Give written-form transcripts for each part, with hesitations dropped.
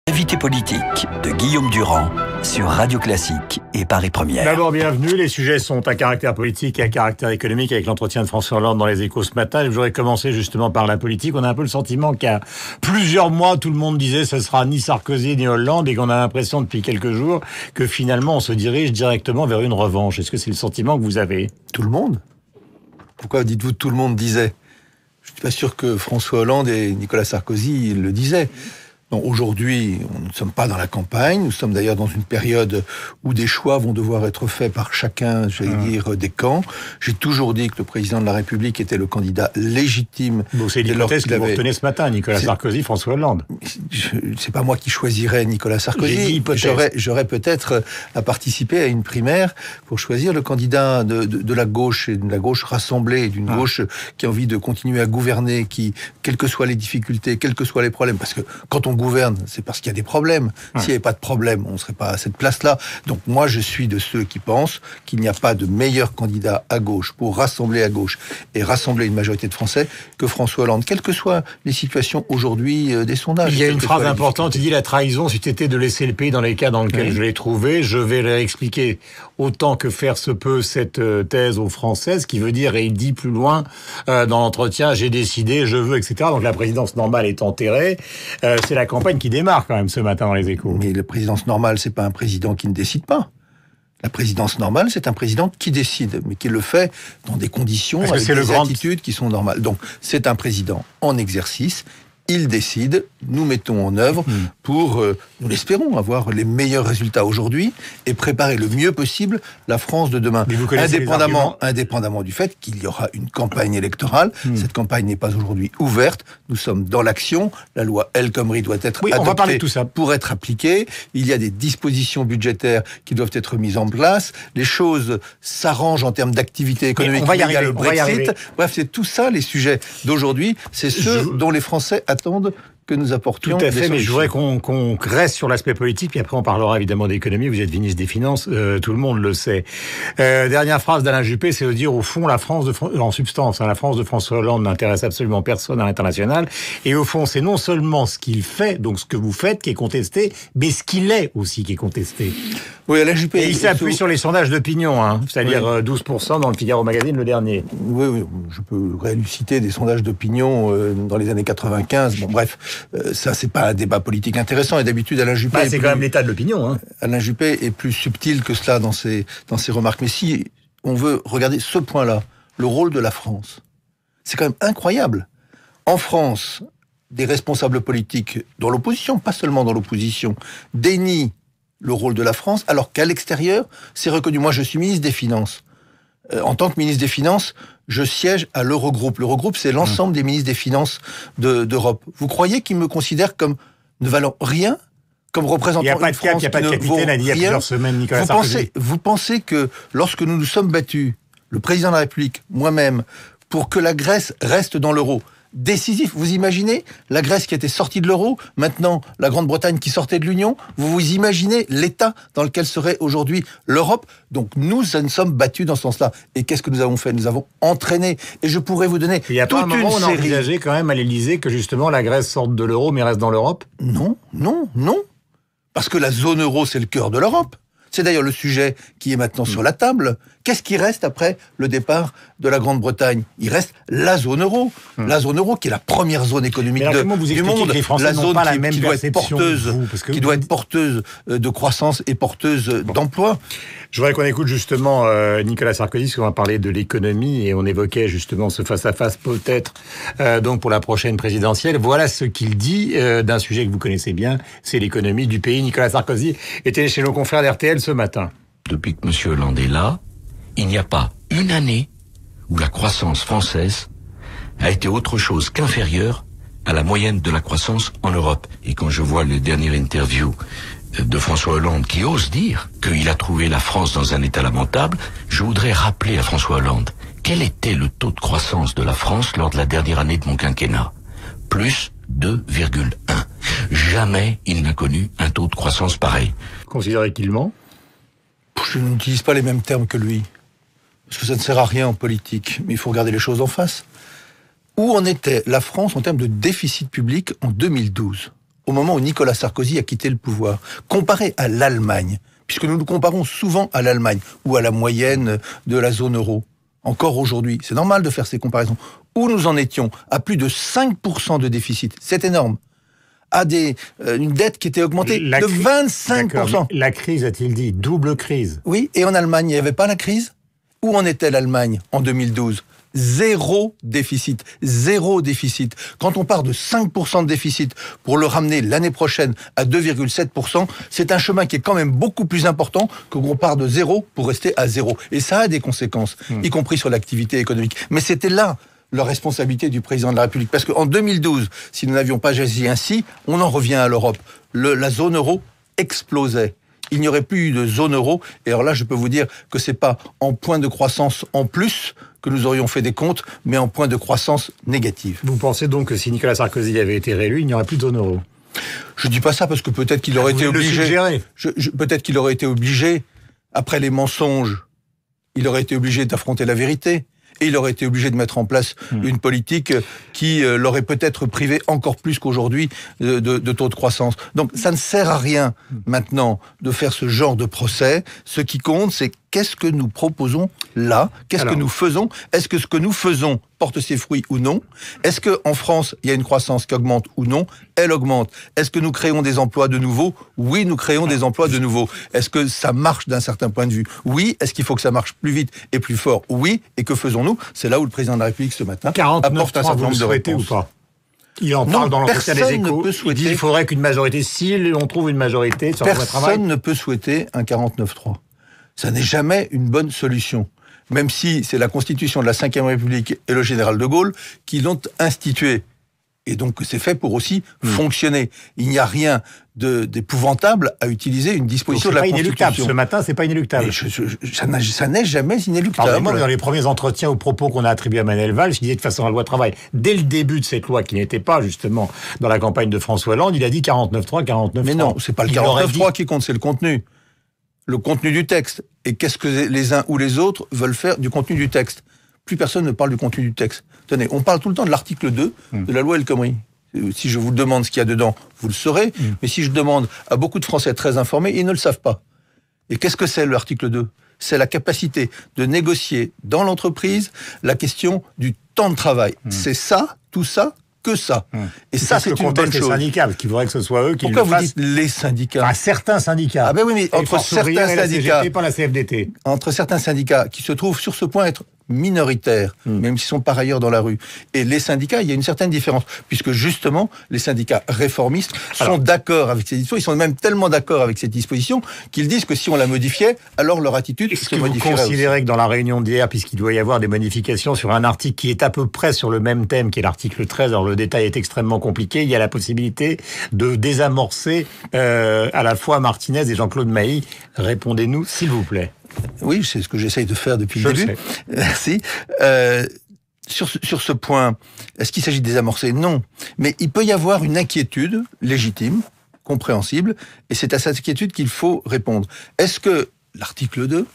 Invité politique de Guillaume Durand sur Radio Classique et Paris Première. D'abord, bienvenue. Les sujets sont à caractère politique et à caractère économique avec l'entretien de François Hollande dans les Échos ce matin. Je voudrais commencer justement par la politique. On a un peu le sentiment qu'il y a plusieurs mois, tout le monde disait ce sera ni Sarkozy ni Hollande et qu'on a l'impression depuis quelques jours que finalement on se dirige directement vers une revanche. Est-ce que c'est le sentiment que vous avez? Tout le monde? Pourquoi dites-vous tout le monde disait? Je suis pas sûr que François Hollande et Nicolas Sarkozy le disaient. Non, aujourd'hui, nous ne sommes pas dans la campagne. Nous sommes d'ailleurs dans une période où des choix vont devoir être faits par chacun, dire, des camps. J'ai toujours dit que le président de la République était le candidat légitime. Donc c'est l'hypothèse que vous retenez ce matin, Nicolas Sarkozy, François Hollande. C'est pas moi qui choisirais Nicolas Sarkozy. J'aurais peut-être à participer à une primaire pour choisir le candidat de la gauche, et de la gauche rassemblée, d'une gauche qui a envie de continuer à gouverner, qui, quelles que soient les difficultés, quels que soient les problèmes, parce que quand on gouverne, c'est parce qu'il y a des problèmes. S'il n'y avait pas de problème, on ne serait pas à cette place-là. Donc moi, je suis de ceux qui pensent qu'il n'y a pas de meilleur candidat à gauche pour rassembler à gauche et rassembler une majorité de Français que François Hollande, quelles que soient les situations aujourd'hui des sondages. Il y a une phrase importante, il dit la trahison, c'eût été de laisser le pays dans les cas dans lesquels je l'ai trouvé. Je vais l'expliquer autant que faire se peut cette thèse aux Français, ce qui veut dire, et il dit plus loin dans l'entretien, j'ai décidé, je veux, etc. Donc la présidence normale est enterrée. C'est la campagne qui démarre quand même ce matin dans les Échos. Mais la présidence normale, c'est pas un président qui ne décide pas. La présidence normale, c'est un président qui décide, mais qui le fait dans des conditions, avec des attitudes qui sont normales. Donc, c'est un président en exercice. Il décide, nous mettons en œuvre pour, nous l'espérons, avoir les meilleurs résultats aujourd'hui et préparer le mieux possible la France de demain. Indépendamment du fait qu'il y aura une campagne électorale. Cette campagne n'est pas aujourd'hui ouverte. Nous sommes dans l'action. La loi El Khomri doit être adoptée on va parler de tout ça. Pour être appliquée. Il y a des dispositions budgétaires qui doivent être mises en place. Les choses s'arrangent en termes d'activité économique. On va y arriver. Le Brexit. Bref, c'est tout ça les sujets d'aujourd'hui. C'est ceux dont les Français attendent que nous apportions. Tout à fait, mais je voudrais qu'on reste sur l'aspect politique, puis après on parlera évidemment d'économie. Vous êtes ministre des Finances, tout le monde le sait. Dernière phrase d'Alain Juppé, c'est de dire au fond, la France en substance, la France de François Hollande n'intéresse absolument personne à l'international. Et au fond, c'est non seulement ce qu'il fait, donc ce que vous faites, qui est contesté, mais ce qu'il est aussi qui est contesté. Oui, Alain Juppé. Et il s'appuie sur les sondages d'opinion, c'est-à-dire 12% dans le Figaro Magazine le dernier. Oui, je peux rééluciter des sondages d'opinion dans les années 95. Bon, bref. Ça, c'est pas un débat politique intéressant. Et d'habitude, Alain Juppé... c'est quand même l'état de l'opinion. Alain Juppé est plus subtil que cela dans ses remarques. Mais si on veut regarder ce point-là, le rôle de la France, c'est quand même incroyable. En France, des responsables politiques dans l'opposition, pas seulement dans l'opposition, dénient le rôle de la France, alors qu'à l'extérieur, c'est reconnu. Moi, je suis ministre des Finances. En tant que ministre des Finances, je siège à l'Eurogroupe. L'Eurogroupe, c'est l'ensemble des ministres des Finances d'Europe. Vous croyez qu'ils me considèrent comme ne valant rien, comme représentant une France qui ne vaut rien? Il n'y a pas de capitaine, a dit il y a plusieurs semaines, Nicolas Sarkozy. Vous pensez que lorsque nous nous sommes battus, le président de la République, moi-même, pour que la Grèce reste dans l'euro, décisif. Vous imaginez la Grèce qui était sortie de l'euro, maintenant la Grande-Bretagne qui sortait de l'Union. Vous imaginez l'état dans lequel serait aujourd'hui l'Europe. Donc nous sommes battus dans ce sens-là. Et qu'est-ce que nous avons fait? Nous avons entraîné. Et je pourrais vous donner toute une série... Il y a pas un moment où on a envisagé quand même à l'Élysée que justement la Grèce sorte de l'euro mais reste dans l'Europe? Non. Parce que la zone euro, c'est le cœur de l'Europe. C'est d'ailleurs le sujet qui est maintenant sur la table. Qu'est-ce qui reste après le départ de la Grande-Bretagne? Il reste la zone euro. La zone euro qui est la première zone économique du monde. La zone qui doit être porteuse de croissance et porteuse d'emploi. Je voudrais qu'on écoute justement Nicolas Sarkozy, parce qu'on va parler de l'économie et on évoquait justement ce face-à-face peut-être donc pour la prochaine présidentielle. Voilà ce qu'il dit d'un sujet que vous connaissez bien, c'est l'économie du pays. Nicolas Sarkozy était chez nos confrères d'RTL ce matin. Depuis que M. Hollande est là, il n'y a pas une année où la croissance française a été autre chose qu'inférieure à la moyenne de la croissance en Europe. Et quand je vois le dernier interview de François Hollande qui ose dire qu'il a trouvé la France dans un état lamentable, je voudrais rappeler à François Hollande quel était le taux de croissance de la France lors de la dernière année de mon quinquennat. Plus 2,1. Jamais il n'a connu un taux de croissance pareil. Considérez qu'il ment? Je n'utilise pas les mêmes termes que lui. Parce que ça ne sert à rien en politique. Mais il faut regarder les choses en face. Où en était la France en termes de déficit public en 2012 ? au moment où Nicolas Sarkozy a quitté le pouvoir, comparé à l'Allemagne, puisque nous nous comparons souvent à l'Allemagne ou à la moyenne de la zone euro, encore aujourd'hui, c'est normal de faire ces comparaisons, où nous en étions à plus de 5% de déficit, c'est énorme, à une dette qui était augmentée de 25%. La crise, a-t-il dit, double crise. Oui, et en Allemagne, il n'y avait pas la crise? Où en était l'Allemagne en 2012? Zéro déficit. Quand on part de 5% de déficit pour le ramener l'année prochaine à 2,7%, c'est un chemin qui est quand même beaucoup plus important que qu'on part de zéro pour rester à zéro. Et ça a des conséquences, y compris sur l'activité économique. Mais c'était là la responsabilité du président de la République. Parce qu'en 2012, si nous n'avions pas agi ainsi, on en revient à l'Europe. La zone euro explosait. Il n'y aurait plus eu de zone euro. Et alors là, je peux vous dire que c'est pas en point de croissance en plus que nous aurions fait des comptes, mais en point de croissance négative. Vous pensez donc que si Nicolas Sarkozy avait été réélu, il n'y aurait plus de zone euro? Je dis pas ça parce que peut-être qu'il aurait été obligé. Peut-être qu'il aurait été obligé, après les mensonges, il aurait été obligé d'affronter la vérité. Et il aurait été obligé de mettre en place une politique qui l'aurait peut-être privé encore plus qu'aujourd'hui de taux de croissance. Donc ça ne sert à rien maintenant de faire ce genre de procès. Ce qui compte, c'est qu'est-ce que nous proposons là? Qu'est-ce que nous faisons? Est-ce que ce que nous faisons porte ses fruits ou non? Est-ce qu'en France, il y a une croissance qui augmente ou non? Elle augmente. Est-ce que nous créons des emplois de nouveau? Oui, nous créons des emplois de nouveau. Est-ce que ça marche d'un certain point de vue? Oui. Est-ce qu'il faut que ça marche plus vite et plus fort? Oui. Et que faisons-nous? C'est là où le président de la République, ce matin, apporte un certain nombre de réponses. Ou pas? Il en parle dans l'entretien des Échos. Il dit qu'il faudrait qu'une majorité, si on trouve une majorité sur le travail. Personne ne peut souhaiter un 49-3. Ça n'est jamais une bonne solution. Même si c'est la Constitution de la Ve République et le général de Gaulle qui l'ont institué. Et donc c'est fait pour aussi fonctionner. Il n'y a rien d'épouvantable à utiliser une disposition de la Constitution. C'est pas inéluctable. Ce matin, c'est pas inéluctable. Ça n'est jamais inéluctable. Pardonnez-moi, dans les premiers entretiens aux propos qu'on a attribués à Manuel Valls, il disait de toute façon la loi travail. Dès le début de cette loi, qui n'était pas justement dans la campagne de François Hollande, il a dit 49.3, 49.3. Mais non, c'est pas le 49.3 qui compte, c'est le contenu. Le contenu du texte. Et qu'est-ce que les uns ou les autres veulent faire du contenu du texte? Plus personne ne parle du contenu du texte. Tenez, on parle tout le temps de l'article 2 de la loi El Khomri. Si je vous demande ce qu'il y a dedans, vous le saurez. Mais si je demande à beaucoup de Français très informés, ils ne le savent pas. Et qu'est-ce que c'est l'article 2? C'est la capacité de négocier dans l'entreprise la question du temps de travail. C'est ça, tout ça, que ça. Et ça, c'est une bonne chose. Les syndicats, qui voudraient que ce soit eux qui Pourquoi le fassent. Vous dites les syndicats? Enfin, certains syndicats. Ah ben oui, mais entre certains syndicats, pas la CFDT. Entre certains syndicats qui se trouvent sur ce point être minoritaires, même s'ils sont par ailleurs dans la rue, et les syndicats, il y a une certaine différence, puisque justement, les syndicats réformistes sont d'accord avec ces dispositions, ils sont même tellement d'accord avec cette disposition qu'ils disent que si on la modifiait, alors leur attitude se modifierait. Vous considérez que dans la réunion d'hier, puisqu'il doit y avoir des modifications sur un article qui est à peu près sur le même thème, qui est l'article 13, alors le détail est extrêmement compliqué, il y a la possibilité de désamorcer à la fois Martinez et Jean-Claude Mailly. Répondez-nous, s'il vous plaît. Oui, c'est ce que j'essaye de faire depuis le début. Merci. Sur ce point, est-ce qu'il s'agit de désamorcer? Non. Mais il peut y avoir une inquiétude légitime, compréhensible, et c'est à cette inquiétude qu'il faut répondre. Est-ce que l'article 2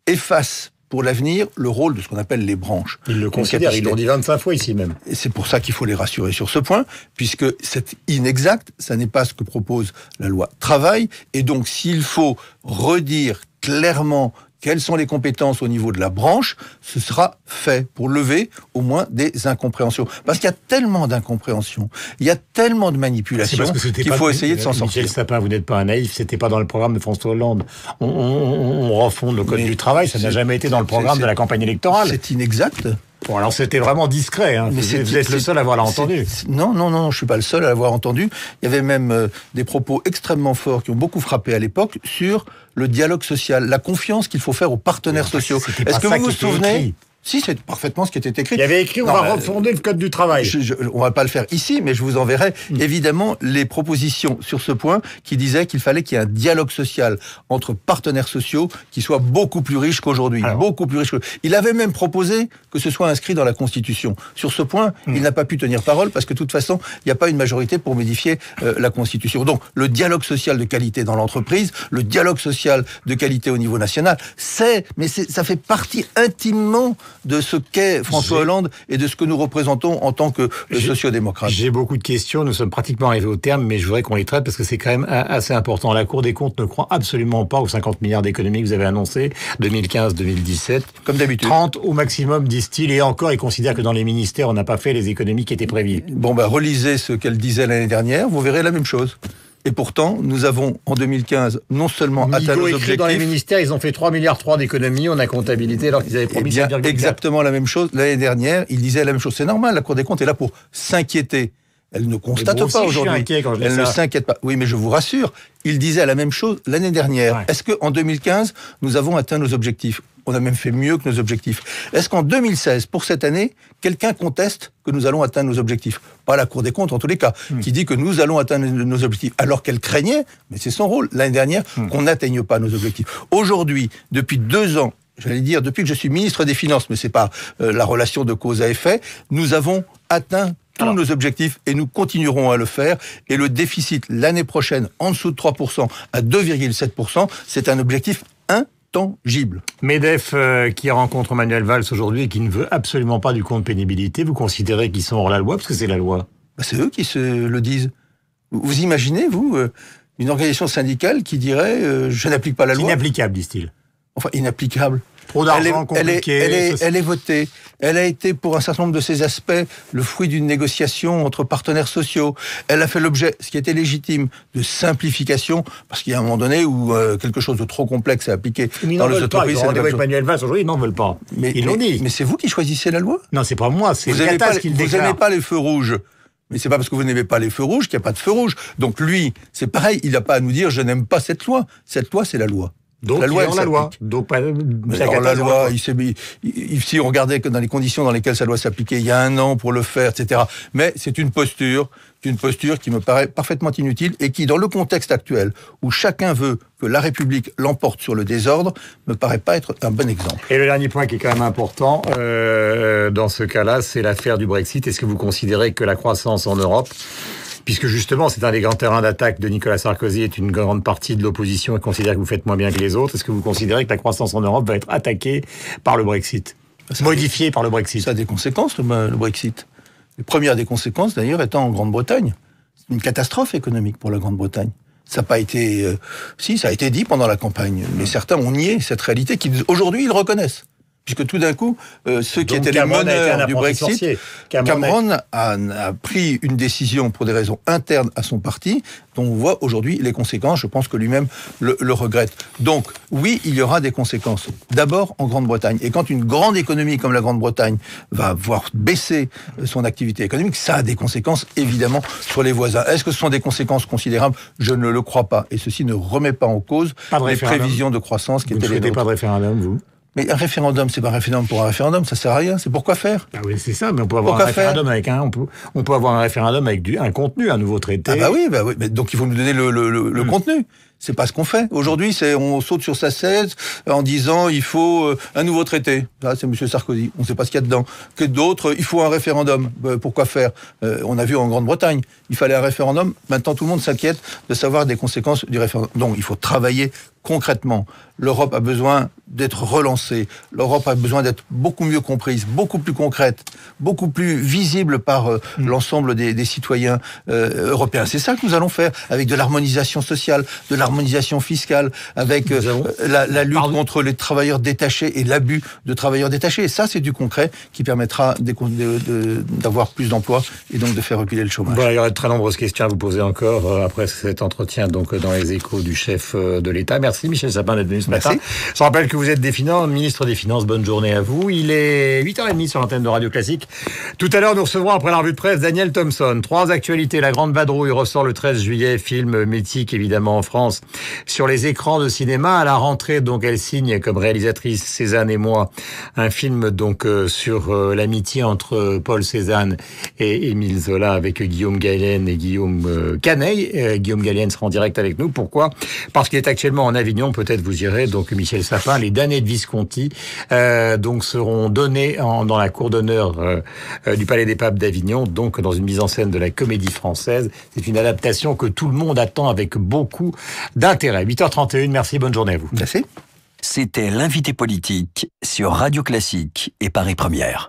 efface pour l'avenir le rôle de ce qu'on appelle les branches? Ils le considèrent, ils l'ont dit 25 fois ici même. Et c'est pour ça qu'il faut les rassurer sur ce point, puisque c'est inexact, ça n'est pas ce que propose la loi travail, et donc s'il faut redire clairement quelles sont les compétences au niveau de la branche, ce sera fait pour lever au moins des incompréhensions. Parce qu'il y a tellement d'incompréhensions, il y a tellement de manipulations qu'il faut essayer de s'en sortir. Michel Sapin, vous n'êtes pas un naïf, c'était pas dans le programme de François Hollande. On refonde le code du travail, ça n'a jamais été dans le programme de la campagne électorale. C'est inexact. Bon, alors c'était vraiment discret, hein. Vous êtes le seul à avoir entendu. Non, je suis pas le seul à l'avoir entendu. Il y avait même des propos extrêmement forts qui ont beaucoup frappé à l'époque sur le dialogue social, la confiance qu'il faut faire aux partenaires sociaux. Est-ce que vous vous souvenez? Si, c'est parfaitement ce qui était écrit. Il y avait écrit, on va refonder le code du travail. On va pas le faire ici, mais je vous enverrai évidemment les propositions sur ce point qui disaient qu'il fallait qu'il y ait un dialogue social entre partenaires sociaux qui soit beaucoup plus riche qu'aujourd'hui. Beaucoup plus riche. Il avait même proposé que ce soit inscrit dans la Constitution. Sur ce point, il n'a pas pu tenir parole parce que de toute façon, il n'y a pas une majorité pour modifier la Constitution. Donc, le dialogue social de qualité dans l'entreprise, le dialogue social de qualité au niveau national, ça fait partie intimement de ce qu'est François Hollande et de ce que nous représentons en tant que sociodémocrates. J'ai beaucoup de questions, nous sommes pratiquement arrivés au terme, mais je voudrais qu'on les traite parce que c'est quand même assez important. La Cour des comptes ne croit absolument pas aux 50 milliards d'économies que vous avez annoncées, 2015-2017. Comme d'habitude. 30 au maximum, disent-ils, et encore, ils considèrent que dans les ministères, on n'a pas fait les économies qui étaient prévues. Bon, relisez ce qu'elle disait l'année dernière, vous verrez la même chose. Et pourtant, nous avons, en 2015, non seulement atteint nos objectifs... Dans les ministères, ils ont fait 3,3 milliards d'économies, on a comptabilité, alors qu'ils avaient promis 7,4. Exactement la même chose. L'année dernière, il disait la même chose. C'est normal, la Cour des comptes est là pour s'inquiéter. Elle ne constate pas aujourd'hui. Elle ne s'inquiète pas. Oui, mais je vous rassure, il disait la même chose l'année dernière. Ouais. Est-ce qu'en 2015, nous avons atteint nos objectifs ? On a même fait mieux que nos objectifs. Est-ce qu'en 2016, pour cette année, quelqu'un conteste que nous allons atteindre nos objectifs ? Pas la Cour des comptes, en tous les cas, qui dit que nous allons atteindre nos objectifs, alors qu'elle craignait, mais c'est son rôle, l'année dernière, qu'on n'atteigne pas nos objectifs. Aujourd'hui, depuis 2 ans, j'allais dire, depuis que je suis ministre des Finances, mais c'est pas la relation de cause à effet, nous avons atteint tous nos objectifs et nous continuerons à le faire. Et le déficit l'année prochaine, en dessous de 3%, à 2,7%, c'est un objectif intangible. MEDEF qui rencontre Manuel Valls aujourd'hui et qui ne veut absolument pas du compte pénibilité, vous considérez qu'ils sont hors la loi parce que c'est la loi ? C'est eux qui se le disent. Vous imaginez, vous, une organisation syndicale qui dirait je n'applique pas la loi ? Inapplicable, disent-ils. Enfin, inapplicable. Trop d'argent compliqué. Elle est votée. Elle a été, pour un certain nombre de ses aspects, le fruit d'une négociation entre partenaires sociaux. Elle a fait l'objet, ce qui était légitime, de simplification, parce qu'il y a un moment donné où quelque chose de trop complexe à appliquer dans les entreprises. Ils avec Manuel Valls aujourd'hui, ils n'en veulent pas. Ils l'ont dit. Mais c'est vous qui choisissez la loi ? Non, c'est pas moi, c'est le Catas qui le déclare. Vous n'aimez pas les feux rouges. Mais c'est pas parce que vous n'aimez pas les feux rouges qu'il n'y a pas de feux rouges. Donc lui, c'est pareil, il n'a pas à nous dire je n'aime pas cette loi. Cette loi, c'est la loi. Donc, la loi, il est hors la loi. Donc, pas, la loi, si on regardait que dans les conditions dans lesquelles ça doit s'appliquer, il y a 1 an pour le faire, etc. Mais c'est une posture qui me paraît parfaitement inutile et qui, dans le contexte actuel, où chacun veut que la République l'emporte sur le désordre, me paraît pas être un bon exemple. Et le dernier point qui est quand même important, dans ce cas-là, c'est l'affaire du Brexit. Est-ce que vous considérez que la croissance en Europe, puisque justement c'est un des grands terrains d'attaque de Nicolas Sarkozy, est une grande partie de l'opposition et considère que vous faites moins bien que les autres, est-ce que vous considérez que la croissance en Europe va être attaquée par le Brexit ? Modifiée par le Brexit ? Ça a des conséquences, le Brexit. Les premières des conséquences, d'ailleurs, étant en Grande-Bretagne. C'est une catastrophe économique pour la Grande-Bretagne. Ça n'a pas été... ça a été dit pendant la campagne, mais certains ont nié cette réalité qu'aujourd'hui ils reconnaissent. Puisque tout d'un coup, ceux qui étaient les meneurs du Brexit, Cameron a pris une décision pour des raisons internes à son parti, dont on voit aujourd'hui les conséquences. Je pense que lui-même le regrette. Donc, oui, il y aura des conséquences. D'abord en Grande-Bretagne. Et quand une grande économie comme la Grande-Bretagne va voir baisser son activité économique, ça a des conséquences, évidemment, sur les voisins. Est-ce que ce sont des conséquences considérables ? Je ne le crois pas. Et ceci ne remet pas en cause les prévisions de croissance qui étaient les nôtres. Vous ne souhaitez pas de référendum, vous ? Mais un référendum, c'est pas un référendum pour un référendum, ça sert à rien. C'est pourquoi faire ? Ah oui, c'est ça. Mais on peut avoir un référendum avec on peut avoir un référendum avec un contenu, un nouveau traité. Ah oui. Mais donc il faut nous donner le contenu. C'est pas ce qu'on fait. Aujourd'hui, on saute sur sa chaise en disant il faut un nouveau traité. Ça, c'est M. Sarkozy. On ne sait pas ce qu'il y a dedans. Que d'autres, il faut un référendum. Pourquoi faire ? On a vu en Grande-Bretagne, il fallait un référendum. Maintenant, tout le monde s'inquiète de savoir des conséquences du référendum. Donc, il faut travailler concrètement. L'Europe a besoin d'être relancée. L'Europe a besoin d'être beaucoup mieux comprise, beaucoup plus concrète, beaucoup plus visible par l'ensemble des citoyens européens. C'est ça que nous allons faire avec de l'harmonisation sociale, de l'harmonisation fiscale, avec la lutte contre les travailleurs détachés et l'abus de travailleurs détachés. Et ça, c'est du concret qui permettra d'avoir plus d'emplois et donc de faire reculer le chômage. Voilà, il y aurait de très nombreuses questions à vous poser encore après cet entretien donc dans les échos du chef de l'État. Merci Michel Sapin d'être venu ce matin. Je rappelle que vous êtes ministre des Finances. Bonne journée à vous. Il est 8h30 sur l'antenne de Radio Classique. Tout à l'heure, nous recevrons après la revue de presse Daniel Thompson. 3 actualités. La Grande Vadrouille ressort le 13 juillet. Film mythique, évidemment, en France. Sur les écrans de cinéma, à la rentrée, donc, elle signe comme réalisatrice, Cézanne et moi, un film donc sur l'amitié entre Paul Cézanne et Émile Zola avec Guillaume Gallienne et Guillaume Caneille. Guillaume Gallienne sera en direct avec nous. Pourquoi ? Parce qu'il est actuellement en Avignon. Peut-être vous irez. Donc, Michel Sapin, les damnés de Visconti donc seront donnés dans la cour d'honneur du Palais des Papes d'Avignon, donc dans une mise en scène de la Comédie Française. C'est une adaptation que tout le monde attend avec beaucoup d'intérêt. 8h31, merci, bonne journée à vous. Merci. C'était l'invité politique sur Radio Classique et Paris Première.